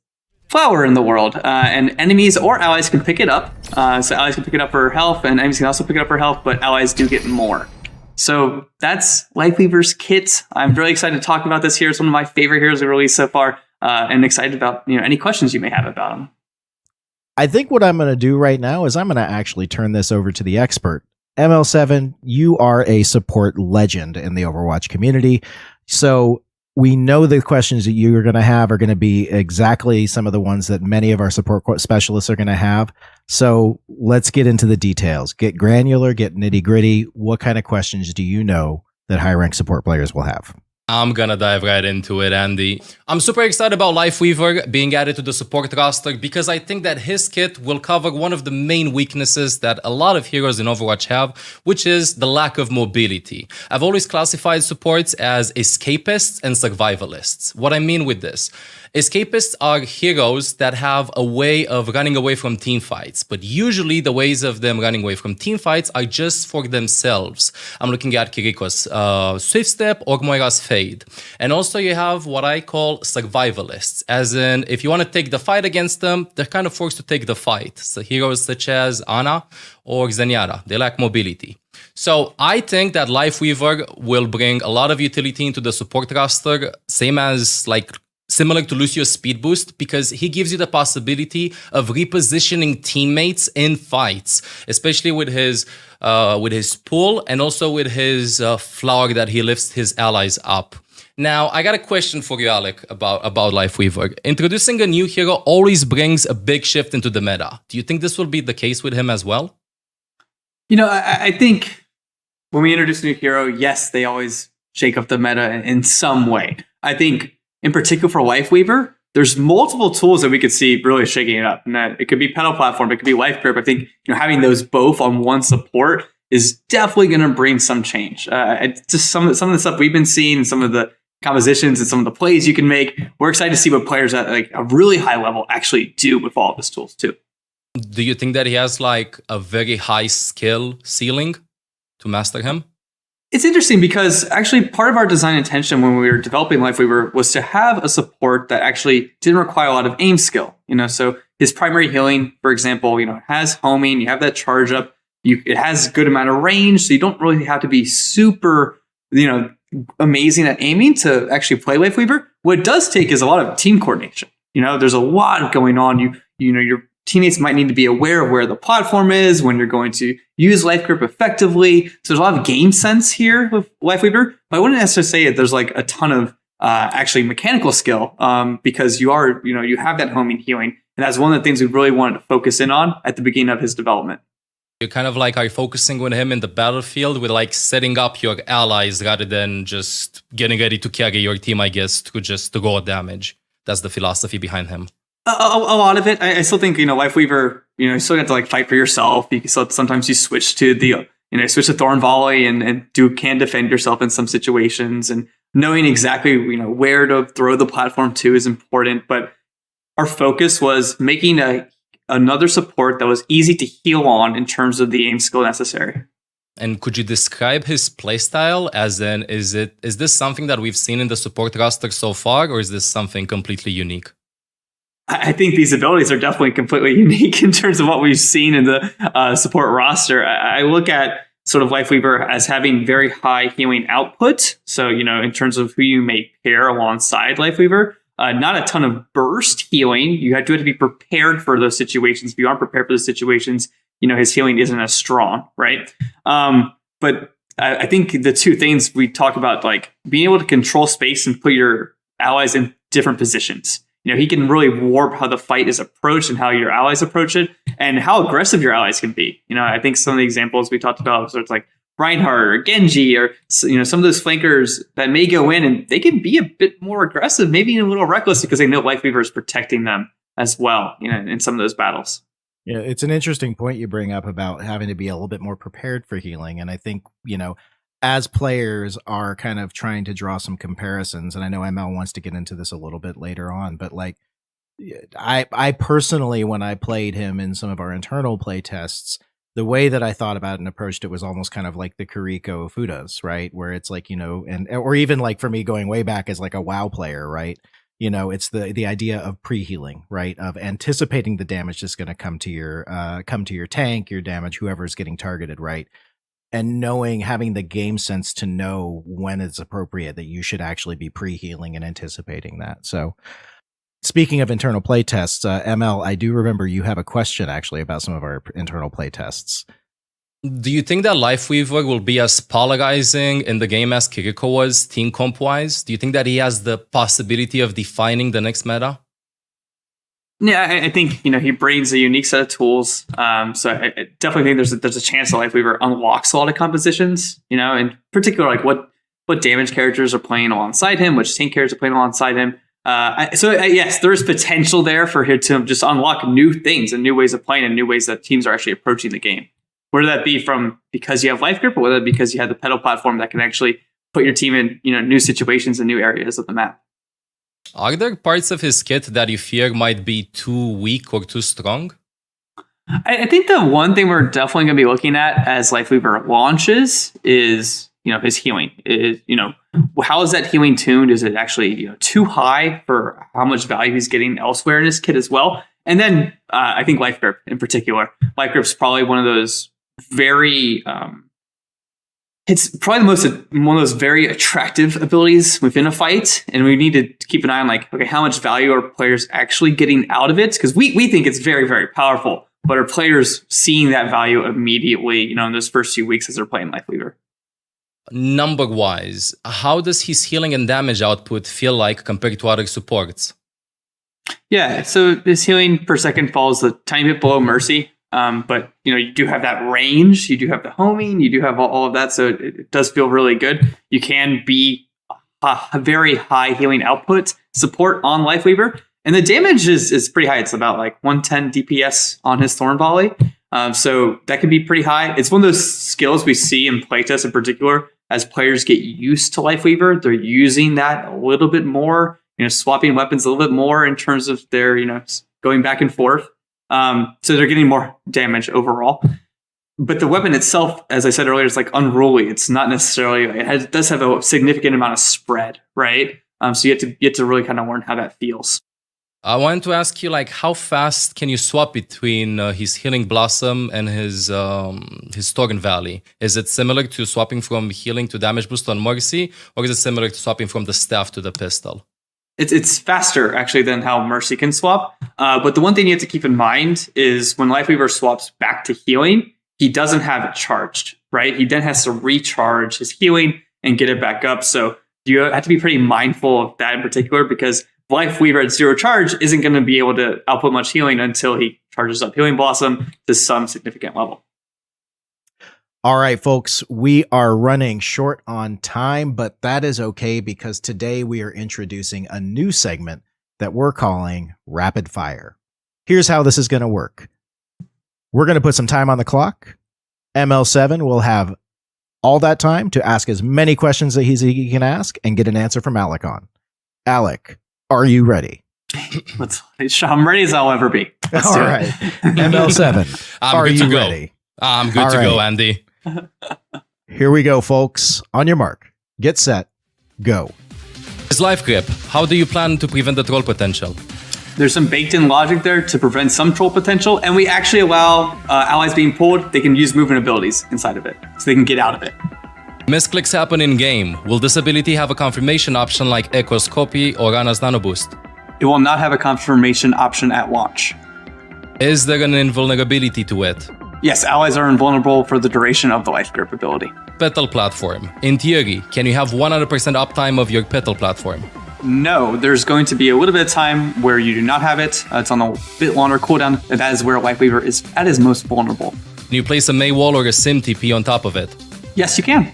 flower in the world, and enemies or allies can pick it up. So allies can pick it up for health, and enemies can also pick it up for health, but allies do get more. So that's Lifeweaver's kit. I'm really excited to talk about this here. It's one of my favorite heroes we've released so far, and excited about any questions you may have about him. I think what I'm going to do right now is I'm going to actually turn this over to the expert. ML7, you are a support legend in the Overwatch community. So we know the questions that you are going to have are going to be exactly some of the ones that many of our support specialists are going to have. So let's get into the details. Get granular, get nitty gritty. What kind of questions do you know that high rank support players will have? I'm gonna dive right into it, Andy. I'm super excited about Lifeweaver being added to the support roster because I think that his kit will cover one of the main weaknesses that a lot of heroes in Overwatch have, which is the lack of mobility. I've always classified supports as escapists and survivalists. What I mean with this, escapists are heroes that have a way of running away from team fights, but usually the ways of them running away from team fights are just for themselves. I'm looking at Kiriko's Swift Step or Moira's Fade. And also you have what I call survivalists, as in if you want to take the fight against them, they're kind of forced to take the fight. So heroes such as Ana or Zenyatta, they lack mobility. So I think that Lifeweaver will bring a lot of utility into the support roster, same as similar to Lucio's Speed Boost, because he gives you the possibility of repositioning teammates in fights, especially with his pull and also with his flower that he lifts his allies up. Now, I got a question for you, Alec, about Lifeweaver. Introducing a new hero always brings a big shift into the meta. Do you think this will be the case with him as well? I think when we introduce a new hero, yes, they always shake up the meta in some way. I think in particular for Lifeweaver, there's multiple tools that we could see really shaking it up. And that it could be Pedal Platform, it could be Life Grip. I think having those both on one support is definitely going to bring some change. Just some of the stuff we've been seeing, some of the compositions and some of the plays you can make. We're excited to see what players at a really high level actually do with all of his tools too. Do you think that he has a very high skill ceiling to master him? It's interesting because actually part of our design intention when we were developing Lifeweaver was to have a support that actually didn't require a lot of aim skill. So his primary healing, for example, has homing, you have that charge up, it has a good amount of range, so you don't really have to be super amazing at aiming to actually play Lifeweaver. What it does take is a lot of team coordination. There's a lot going on. Your teammates might need to be aware of where the platform is when you're going to use Life Grip effectively. So there's a lot of game sense here with Lifeweaver, but I wouldn't necessarily say that there's like a ton of actually mechanical skill because you have that homing healing. And that's one of the things we really wanted to focus in on at the beginning of his development. You kind of like are focusing on him in the battlefield with like setting up your allies rather than just getting ready to carry your team, I guess, to just to raw damage. That's the philosophy behind him. A lot of it. I still think, Lifeweaver, you still have to like fight for yourself. Sometimes you switch to switch to Thorn Volley and can defend yourself in some situations, and knowing exactly, where to throw the platform to is important. But our focus was making another support that was easy to heal on in terms of the aim skill necessary. And could you describe his playstyle? As in, is this something that we've seen in the support roster so far, or is this something completely unique? I think these abilities are definitely completely unique in terms of what we've seen in the support roster. I look at sort of Lifeweaver as having very high healing output. So, in terms of who you may pair alongside Lifeweaver, not a ton of burst healing. You have to be prepared for those situations. If you aren't prepared for those situations, his healing isn't as strong, right? But I think the two things we talk about, like being able to control space and put your allies in different positions. He can really warp how the fight is approached and how your allies approach it and how aggressive your allies can be. I think some of the examples we talked about, so it's like Reinhardt or Genji or, some of those flankers that may go in and they can be a bit more aggressive, maybe a little reckless because they know Lifeweaver is protecting them as well, in some of those battles. Yeah, it's an interesting point you bring up about having to be a little bit more prepared for healing. And I think, as players are kind of trying to draw some comparisons, and I know ML wants to get into this a little bit later on, but like I personally, when I played him in some of our internal play tests, the way that I thought about and approached it was almost kind of like the Kuriko Fudas, right? Where it's like, or even like for me going way back as like a WoW player, right? It's the idea of pre-healing, right? Of anticipating the damage that's going to come to your tank, your damage, whoever's getting targeted, right? And having the game sense to know when it's appropriate that you should actually be pre-healing and anticipating that. So speaking of internal play tests, ML, I do remember you have a question actually about some of our internal play tests. Do you think that Lifeweaver will be as polarizing in the game as Kiriko was team comp-wise? Do you think that he has the possibility of defining the next meta? Yeah, I think, he brings a unique set of tools. So I definitely think there's a chance that Lifeweaver unlocks a lot of compositions, in particular, like what damage characters are playing alongside him, which tank characters are playing alongside him. Yes, there is potential there for him to just unlock new things and new ways of playing and new ways that teams are actually approaching the game. Whether that be from because you have Life Grip or whether because you have the pedal platform that can actually put your team in, new situations and new areas of the map. Are there parts of his kit that you fear might be too weak or too strong? I think the one thing we're definitely going to be looking at as Lifeweaver launches is, his healing. How is that healing tuned? Is it actually too high for how much value he's getting elsewhere in his kit as well? And then I think Life Grip in particular. Life Grip's probably one of those very it's probably one of those very attractive abilities within a fight, and we need to keep an eye on like, okay, how much value are players actually getting out of it? Because we think it's very, very powerful, but are players seeing that value immediately, in those first few weeks as they're playing Lifeweaver? Number-wise, how does his healing and damage output feel like compared to other supports? Yeah, so his healing per second falls a tiny bit below Mercy. But you do have that range, you do have the homing, you do have all of that, so it does feel really good. You can be a very high healing output support on Lifeweaver, and the damage is pretty high. It's about like 110 DPS on his Thorn Volley, so that can be pretty high. It's one of those skills we see in playtests in particular. As players get used to Lifeweaver, they're using that a little bit more, swapping weapons a little bit more in terms of their, going back and forth. So they're getting more damage overall. But the weapon itself, as I said earlier, is like unruly. It's not necessarily, it does have a significant amount of spread, right? So you have to really kind of learn how that feels. I wanted to ask you, like, how fast can you swap between his Healing Blossom and his Torrent Valley? Is it similar to swapping from healing to damage boost on Mercy, or is it similar to swapping from the staff to the pistol? It's faster, actually, than how Mercy can swap. But the one thing you have to keep in mind is when Lifeweaver swaps back to healing, he doesn't have it charged, right? He then has to recharge his healing and get it back up. So you have to be pretty mindful of that in particular, because Lifeweaver at 0 charge isn't going to be able to output much healing until he charges up Healing Blossom to some significant level. All right, folks, we are running short on time, but that is okay because today we are introducing a new segment that we're calling Rapid Fire. Here's how this is going to work. We're going to put some time on the clock. ML7 will have all that time to ask as many questions that he can ask and get an answer from Alec on. Alec, are you ready? I'm ready as I'll ever be. All right. ML7, are you ready? I'm good to go, Andy. Here we go, folks. On your mark, get set, go. His life grip. How do you plan to prevent the troll potential? There's some baked-in logic there to prevent some troll potential, and we actually allow allies being pulled, they can use movement abilities inside of it, so they can get out of it. Misclicks happen in-game. Will this ability have a confirmation option like Echo's Copy or Ana's Nano Boost? It will not have a confirmation option at launch. Is there an invulnerability to it? Yes, allies are invulnerable for the duration of the life grip ability. Petal platform. In theory, can you have 100% uptime of your petal platform? No, there's going to be a little bit of time where you do not have it. It's on a bit longer cooldown, and that is where Lifeweaver is at his most vulnerable. Can you place a May Wall or a Sim TP on top of it? Yes, you can.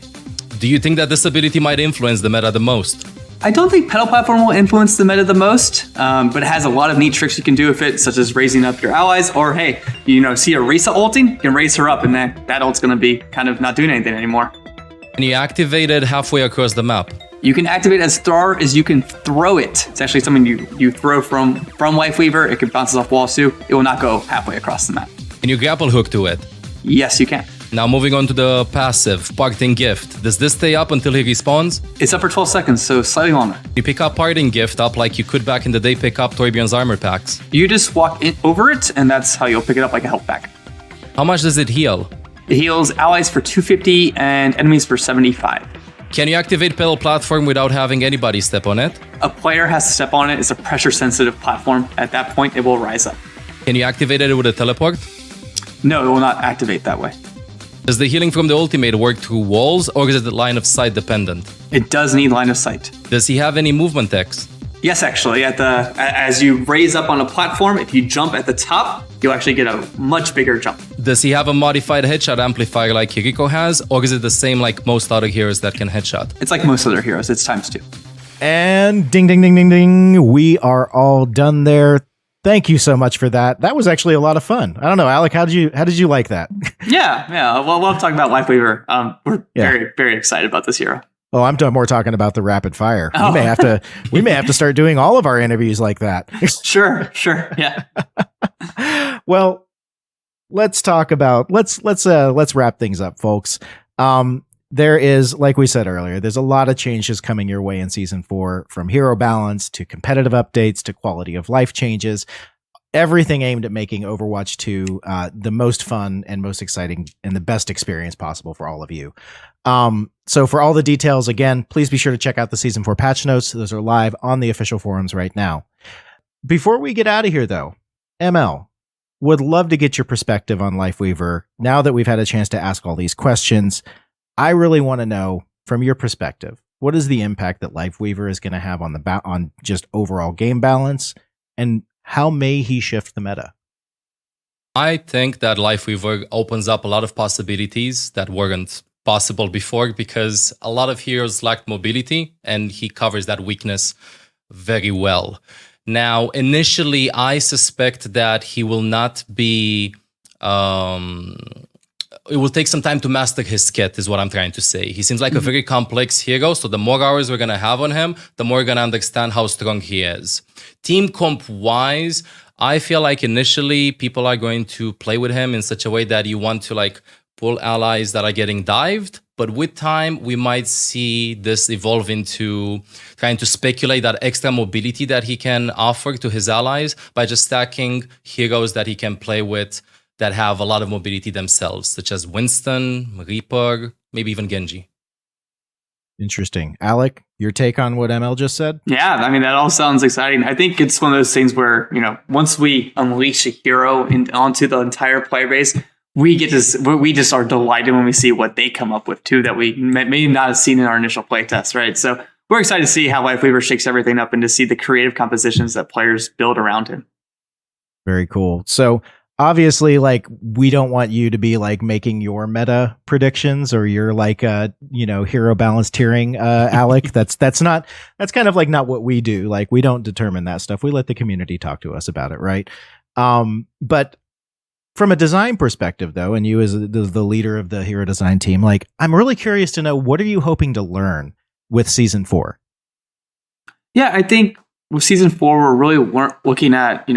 Do you think that this ability might influence the meta the most? I don't think Petal Platform will influence the meta the most, but it has a lot of neat tricks you can do with it, such as raising up your allies, or hey, see Arisa ulting, you can raise her up, and then that ult's going to be kind of not doing anything anymore. Can you activate it halfway across the map? You can activate as far as you can throw it. It's actually something you throw from Lifeweaver. It can bounce off walls too. It will not go halfway across the map. Can you grapple hook to it? Yes, you can. Now moving on to the passive, Parting Gift. Does this stay up until he respawns? It's up for 12 seconds, so slightly longer. You pick up Parting Gift up like you could back in the day pick up Torbjorn's armor packs. You just walk over it, and that's how you'll pick it up like a health pack. How much does it heal? It heals allies for 250 and enemies for 75. Can you activate Petal Platform without having anybody step on it? A player has to step on it. It's a pressure-sensitive platform. At that point, it will rise up. Can you activate it with a teleport? No, it will not activate that way. Does the healing from the ultimate work through walls, or is it line of sight dependent? It does need line of sight. Does he have any movement X? Yes, actually. As you raise up on a platform, if you jump at the top, you'll actually get a much bigger jump. Does he have a modified headshot amplifier like Kiriko has, or is it the same like most other heroes that can headshot? It's like most other heroes. It's ×2. And ding, ding, ding, ding, ding. We are all done there. Thank you so much for that. That was actually a lot of fun. I don't know, Alec, how did you like that? Yeah. Well, we'll talk about Lifeweaver. We're very, very excited about this hero. Oh, I'm more talking about the rapid fire. Oh. We may have to start doing all of our interviews like that. Sure. Yeah. Well, let's talk about let's wrap things up, folks. There is, like we said earlier, there's a lot of changes coming your way in season 4, from hero balance to competitive updates to quality of life changes. Everything aimed at making Overwatch 2 the most fun and most exciting and the best experience possible for all of you. So for all the details, again, please be sure to check out the season 4 patch notes. Those are live on the official forums right now. Before we get out of here, though, ML, would love to get your perspective on Lifeweaver now that we've had a chance to ask all these questions. I really want to know, from your perspective, what is the impact that Lifeweaver is going to have on just overall game balance, and how may he shift the meta? I think that Lifeweaver opens up a lot of possibilities that weren't possible before, because a lot of heroes lacked mobility, and he covers that weakness very well. Now, initially, I suspect that he will not be... it will take some time to master his kit, is what I'm trying to say. He seems like a very complex hero, so the more hours we're going to have on him, the more we're going to understand how strong he is. Team comp-wise, I feel like initially people are going to play with him in such a way that you want to pull allies that are getting dived, But with time, we might see this evolve into trying to speculate that extra mobility that he can offer to his allies by just stacking heroes that he can play with that have a lot of mobility themselves, such as Winston, Reaper, maybe even Genji. Interesting. Alec, your take on what ML just said? Yeah, I mean, that all sounds exciting. I think it's one of those things where, once we unleash a hero onto the entire player base, we just are delighted when we see what they come up with too, that we may not have seen in our initial playtest, right? So we're excited to see how Lifeweaver shakes everything up and to see the creative compositions that players build around him. Very cool. So obviously, like, we don't want you to be like making your meta predictions or your like hero balance tiering, Alec. that's kind of like not what we do. Like, we don't determine that stuff. We let the community talk to us about it, right? But from a design perspective, though, and you as the leader of the hero design team, like, I'm really curious to know, what are you hoping to learn with season 4? Yeah, I think with season 4, we're really looking at,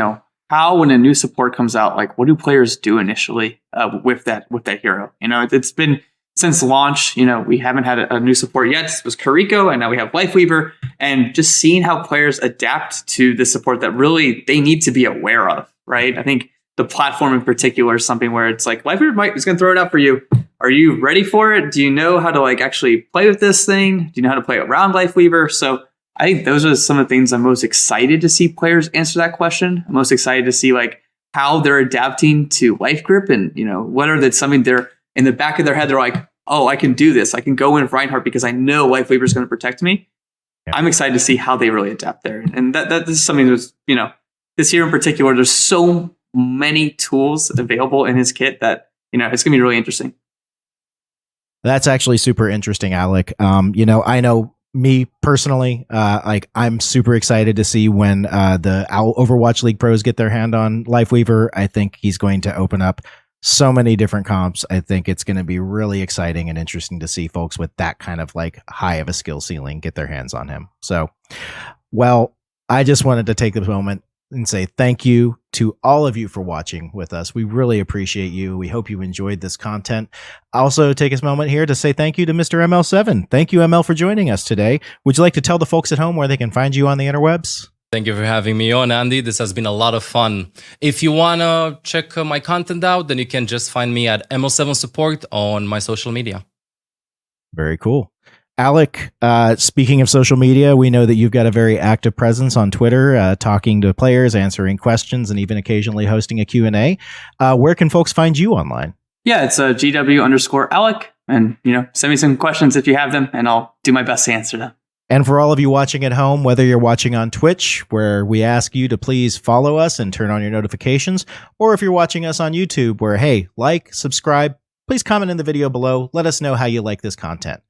how when a new support comes out, like, what do players do initially with that hero? It's been since launch, we haven't had a new support yet. It was Kariko, and now we have Lifeweaver, and just seeing how players adapt to the support that really they need to be aware of, right? I think the platform in particular is something where it's like, Lifeweaver is going to throw it out for you. Are you ready for it? Do you know how to like actually play with this thing? Do you know how to play around Lifeweaver? So I think those are some of the things I'm most excited to see players answer that question. I'm most excited to see like how they're adapting to Life Grip, and whether that's something they're in the back of their head, they're like, oh, I can do this. I can go in with Reinhardt because I know Lifeweaver is going to protect me. Yeah. I'm excited to see how they really adapt there. And that is something that's, this year in particular, there's so many tools available in his kit that, it's going to be really interesting. That's actually super interesting, Alec. I know me personally, I'm super excited to see when the Overwatch League pros get their hand on Lifeweaver. I think he's going to open up so many different comps. I think it's going to be really exciting and interesting to see folks with that kind of like high of a skill ceiling get their hands on him. So, well, I just wanted to take this moment and say thank you to all of you for watching with us. We really appreciate you. We hope you enjoyed this content. Also, take this moment here to say thank you to Mr. ML7. Thank you, ML, for joining us today. Would you like to tell the folks at home where they can find you on the interwebs? Thank you for having me on, Andy. This has been a lot of fun. If you want to check my content out, then you can just find me at ML7 Support on my social media. Very cool. Alec, speaking of social media, we know that you've got a very active presence on Twitter, talking to players, answering questions, and even occasionally hosting a Q&A. Where can folks find you online? Yeah, it's GW_Alec. And, send me some questions if you have them, and I'll do my best to answer them. And for all of you watching at home, whether you're watching on Twitch, where we ask you to please follow us and turn on your notifications, or if you're watching us on YouTube, where, hey, like, subscribe, please comment in the video below. Let us know how you like this content.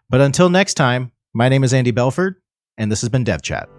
But until next time, my name is Andy Belford, and this has been Dev Chat.